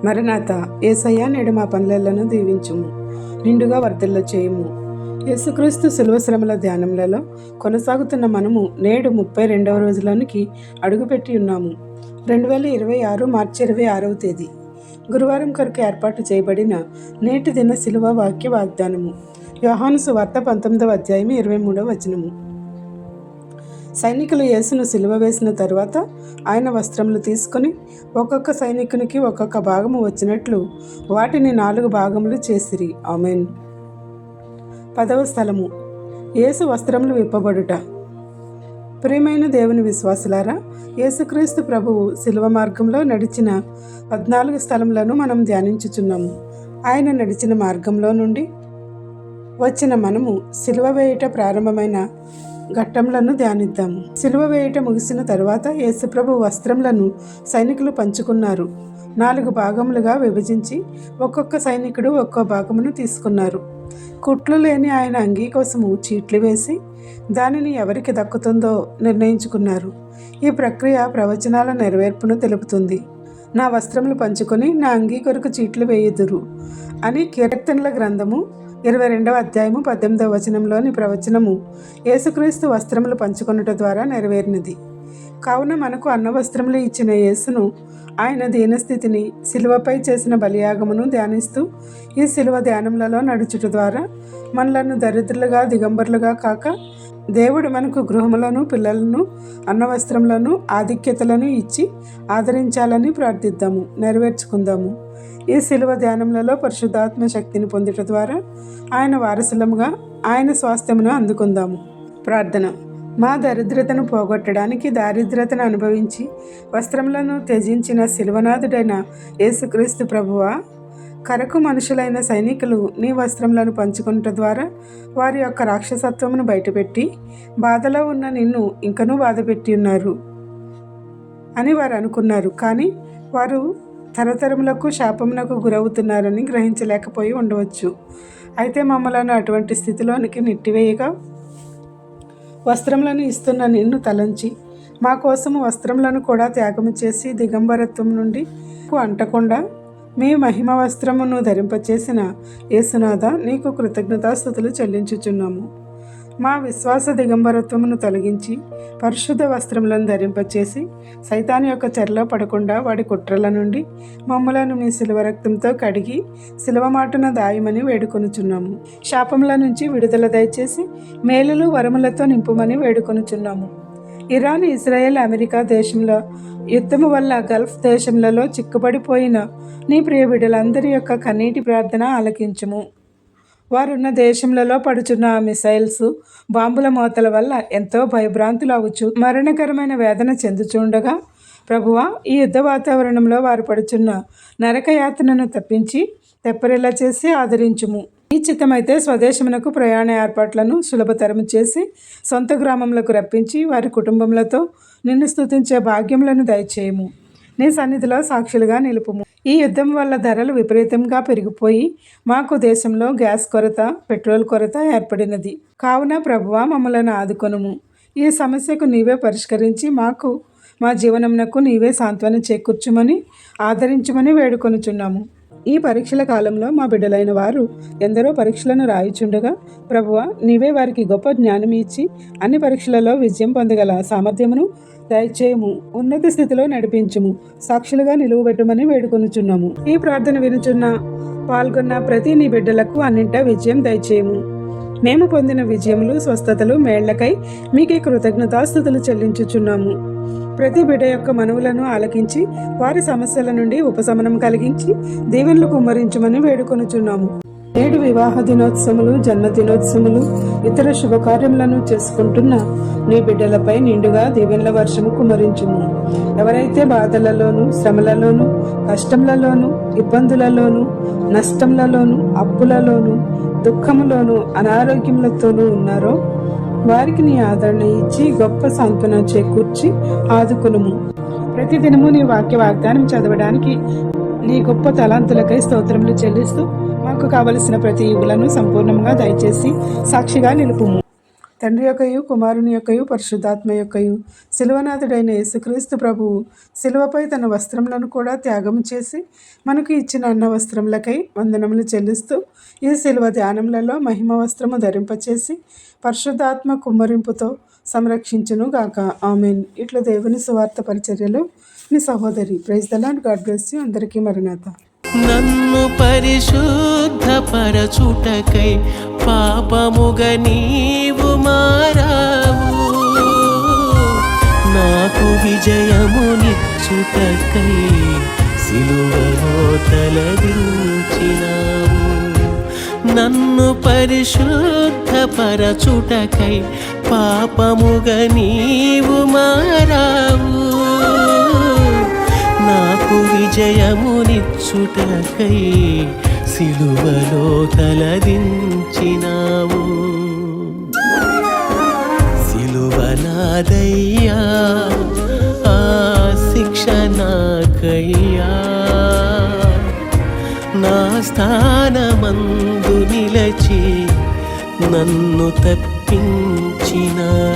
మరణాత యేసయ్య నేడు మా పనులను దీవించుము, నిండుగా వర్ధిల్ల చేయుము. యేసుక్రీస్తు శిలువ శ్రమల ధ్యానములలో కొనసాగుతున్న మనము నేడు 32వ రోజులోనికి అడుగుపెట్టి ఉన్నాము. 2026 మార్చి 26వ తేదీ గురువారం కొరకు ఏర్పాటు చేయబడిన నేటి దిన శిలువ వాక్య వాగ్దానము. యోహాను సువార్త 19వ అధ్యాయం 23వ వచనము. సైనికులు యేసును సిలువ వేసిన తరువాత ఆయన వస్త్రములు తీసుకుని ఒక్కొక్క సైనికునికి ఒక్కొక్క భాగము వచ్చినట్లు వాటిని 4 భాగములు చేసిరి. ఆమేన్. 10వ స్థలము, యేసు వస్త్రములు విప్పబడుట. ప్రియమైన దేవుని విశ్వాసులారా, యేసుక్రీస్తు ప్రభువు సిలువ మార్గంలో నడిచిన 14 స్థలములను మనం ధ్యానించుచున్నాము. ఆయన నడిచిన మార్గంలో నుండి వచ్చిన మనము సిలువ వేయుట ప్రారంభమైన ఘట్టములను ధ్యానిద్దాము. సిలువ వేయుట ముగిసిన తరువాత యేసుప్రభు వస్త్రములను సైనికులు పంచుకున్నారు. 4 భాగములుగా విభజించి ఒక్కొక్క సైనికుడు ఒక్కో భాగమును తీసుకున్నారు. కుట్లు లేని ఆయన అంగీ కోసము చీట్లు వేసి దానిని ఎవరికి దక్కుతుందో నిర్ణయించుకున్నారు. ఈ ప్రక్రియ ప్రవచనాల నెరవేర్పును తెలుపుతుంది. నా వస్త్రములు పంచుకొని నా అంగీ కొరకు చీట్లు వేయుదురు అని కీర్తనల గ్రంథము 22వ అధ్యాయము 18వ వచనంలోని ప్రవచనము యేసుక్రీస్తు వస్త్రములు పంచుకొనుట ద్వారా నెరవేరినది. కావున మనకు అన్న వస్త్రములు ఇచ్చిన యేసును, ఆయన దీనస్థితిని, శిలువపై చేసిన బలియాగమును ధ్యానిస్తూ ఈ శిలువ ధ్యానములలో నడుచుట ద్వారా మనలను దరిద్రులుగా దిగంబరులుగా కాక దేవుడు మనకు గృహములను, పిల్లలను, అన్నవస్త్రములను, ఆధిక్యతలను ఇచ్చి ఆదరించాలని ప్రార్థిద్దాము, నెరవేర్చుకుందాము. ఈ శిలువ ధ్యానములలో పరిశుద్ధాత్మ శక్తిని పొందుట ద్వారా ఆయన వారసులముగా ఆయన స్వాస్థ్యమును అందుకుందాము. ప్రార్థన. మా దరిద్రతను పోగొట్టడానికి దారిద్రతను అనుభవించి వస్త్రములను త్యజించిన శిలువనాథుడైన యేసుక్రీస్తు ప్రభువా, కరకు మనుషులైన సైనికులు నీ వస్త్రములను పంచుకునుట ద్వారా వారి యొక్క రాక్షసత్వమును బయటపెట్టి బాధలో ఉన్న నిన్ను ఇంకనూ బాధపెట్టి ఉన్నారు అని వారు అనుకున్నారు. కానీ వారు తరతరములకు శాపమునకు గురవుతున్నారని గ్రహించలేకపోయి ఉండవచ్చు. అయితే మమ్మలను అటువంటి స్థితిలోనికి నెట్టివేయగా వస్త్రములను ఇస్తున్న నిన్ను తలంచి మా కోసము వస్త్రములను కూడా త్యాగము చేసి దిగంబరత్వం నుండి అంటకుండా మీ మహిమ వస్త్రమును ధరింపచేసిన యేసునాథ, నీకు కృతజ్ఞతాస్తుతులు చెల్లించుచున్నాము. మా విశ్వాస దిగంబరత్వమును తొలగించి పరిశుద్ధ వస్త్రములను ధరింపచేసి సైతాను యొక్క చెరలో పడకుండా వాడి కుట్రల నుండి మమ్ములను మీ శిలువ రక్తంతో కడిగి శిలువ మాటున దాయమని వేడుకొనుచున్నాము. శాపముల నుంచి విడుదల దయచేసి మేలులు వరములతో నింపుమని వేడుకొనుచున్నాము. ఇరాన్, ఇజ్రాయెల్, అమెరికా దేశంలో యుద్ధము వల్ల గల్ఫ్ దేశములలో చిక్కుబడిపోయిన నీ ప్రియ బిడ్డలందరి యొక్క కన్నీటి ప్రార్థన ఆలకించుము. వారున్న దేశములలో పడుచున్న మిసైల్స్, బాంబుల మోతల వల్ల ఎంతో భయభ్రాంతులు అవచ్చు మరణకరమైన వేదన చెందుచుండగా, ప్రభువా, ఈ యుద్ధ వాతావరణంలో వారు పడుచున్న నరకయాతనను తప్పించి తెప్పరిలా చేసి ఆదరించుము. ఈ చిత్తమైతే స్వదేశమునకు ప్రయాణ ఏర్పాట్లను సులభతరము చేసి సొంత గ్రామములకు రప్పించి వారి కుటుంబములతో నిన్ను స్తుతించే భాగ్యములను దయచేయము. నీ సన్నిధిలో సాక్షులుగా నిలుపుము. ఈ యుద్ధం వల్ల ధరలు విపరీతంగా పెరిగిపోయి మాకు దేశంలో గ్యాస్ కొరత, పెట్రోల్ కొరత ఏర్పడినది. కావున ప్రభువా, మమ్మలను ఆదుకొనుము. ఈ సమస్యకు నీవే పరిష్కరించి మాకు మా జీవనమునకు నీవే సాంత్వన చేకూర్చుమని ఆదరించుమని వేడుకొనుచున్నాము. ఈ పరీక్షల కాలంలో మా బిడ్డలైన వారు ఎందరో పరీక్షలను రాయిచుండగా, ప్రభువా, నీవే వారికి గొప్ప జ్ఞానం ఇచ్చి అన్ని పరీక్షలలో విజయం పొందగల సామర్థ్యమును దయచేయము. ఉన్నత స్థితిలో నడిపించుము. సాక్షులుగా నిలువబెట్టమని వేడుకొనుచున్నాము. ఈ ప్రార్థన వినుచున్న, పాల్గొన్న ప్రతి నీ బిడ్డలకు అన్నింటా విజయం దయచేయము. మేము పొందిన విజయములు, స్వస్థతలు, మేళ్లకై మీకే కృతజ్ఞతాస్తుతులు చెల్లించుచున్నాము. ప్రతి బిడ్డ యొక్క మనవులను ఆలకించి వారి సమస్యల నుండి ఉపశమనం కలిగించి దీవెనలు కుమ్మరించమని వేడుకొనుచున్నాము. నేడు వివాహ దినోత్సవములు, జన్మదినోత్సవములు, ఇతర శుభకార్యములను చేసుకుంటున్న నీ బిడ్డలపై నిండుగా దీవెనల వర్షము కుమ్మరించుము. ఎవరైతే బాధలలోను, శ్రమలలోను, కష్టములలోను, ఇబ్బందులలోను, నష్టములలోను, అప్పులలోను, దుఃఖములోను, అనారోగ్యములతోనూ ఉన్నారో వారికి నీ ఆదరణ ఇచ్చి గొప్ప సాంత్వన చేకూర్చి ఆదుకొనుము. ప్రతిదినము నీ వాక్య వాగ్దానం చదవడానికి నీ గొప్ప తలాంతులకై స్తోత్రములు చెల్లిస్తూ మాకు కావలసిన ప్రతి యుగులను సంపూర్ణంగా దయచేసి సాక్షిగా నిలుపుము. తండ్రి యొక్కయు కుమారుని యొక్కయు పరిశుద్ధాత్మ యొక్కయు శిలువనాథుడైన యేసుక్రీస్తు ప్రభువు శిలువపై తన వస్త్రములను కూడా త్యాగం చేసి మనకు ఇచ్చిన అన్న వస్త్రములకై వందనములు చెల్లిస్తూ ఈ శిలువ ధ్యానములలో మహిమ వస్త్రము ధరింపచేసి పరిశుద్ధాత్మ కుమ్మరింపుతో సంరక్షించును గాక. ఆమెన్. ఇట్లా దేవుని సువార్త పరిచర్యలో మీ సహోదరి. Praise the Lord. God bless you. అందరికీ మరణాత. నన్ను పరిశుద్ధపరచుటకై పాపముగ నీవు మారావు, నాకు విజయమునిచ్చుటకై సిలువలో తలదించినావు. నన్ను పరిశుద్ధపరచుటకై పాపముగ నీవు మారావు, నాకు విజయమునిచ్చుటకై సిలువలో తలదించినావు. సిలువనాదయ్యా ఆ శిక్ష నాకయ్యా, నా స్థానమందు నిలచి నన్ను తప్పించినావు.